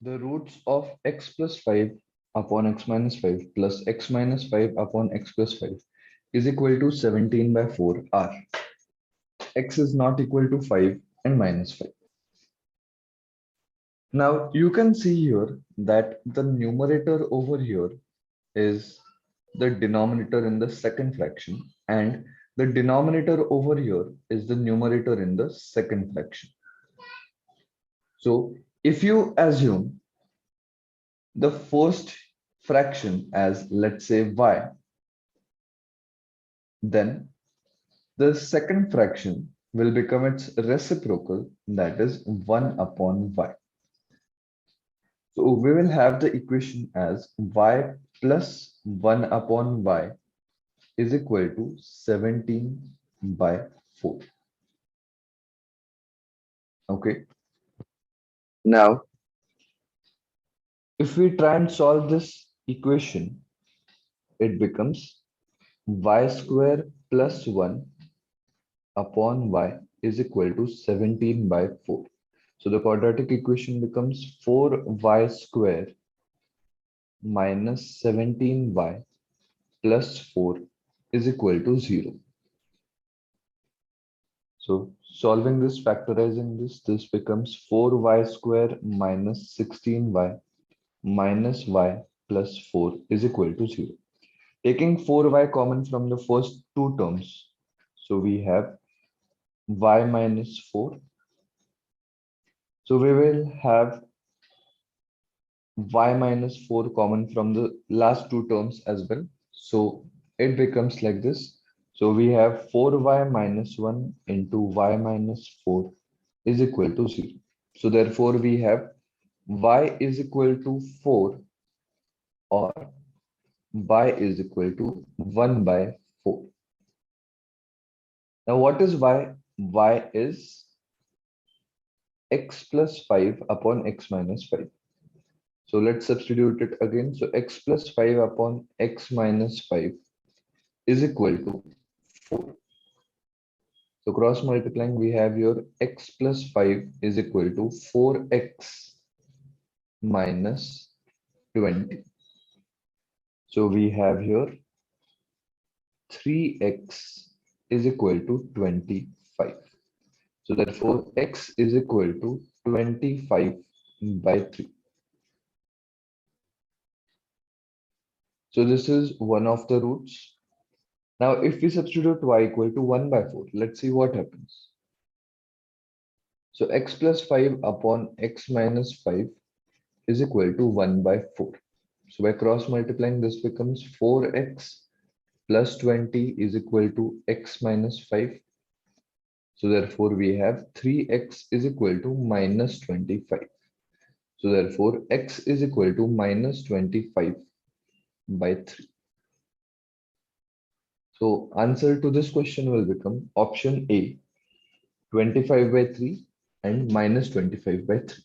The roots of x plus 5 upon x minus 5 plus x minus 5 upon x plus 5 is equal to 17 by 4 are x is not equal to 5 and minus 5. Now you can see here that the numerator over here is the denominator in the second fraction, and the denominator over here is the numerator in the second fraction. So if you assume the first fraction as, let's say, y, then the second fraction will become its reciprocal, that is 1 upon y. So we will have the equation as y plus 1 upon y is equal to 17 by 4. Okay. Now, if we try and solve this equation, it becomes y square plus 1 upon y is equal to 17 by 4. So the quadratic equation becomes 4y square minus 17y plus 4 is equal to 0. So solving this, factorizing this, this becomes 4y square minus 16y minus y plus 4 is equal to 0. Taking 4y common from the first two terms, so we have y minus 4. So we will have y minus 4 common from the last two terms as well. So it becomes like this. So we have 4y minus 1 into y minus 4 is equal to 0. So therefore we have y is equal to 4 or y is equal to 1 by 4. Now what is y? Y is x plus 5 upon x minus 5. So let's substitute it again. So x plus 5 upon x minus 5 is equal to 4. So cross multiplying, we have here x plus 5 is equal to 4x minus 20. So we have here 3x is equal to 25. So therefore x is equal to 25 by 3. So this is one of the roots. Now if we substitute y equal to 1 by 4, let's see what happens. So x plus 5 upon x minus 5 is equal to 1 by 4. So by cross multiplying, this becomes 4x plus 20 is equal to x minus 5. So therefore we have 3x is equal to minus 25. So therefore x is equal to minus 25 by 3. So answer to this question will become option A, 25 by 3 and minus 25 by 3.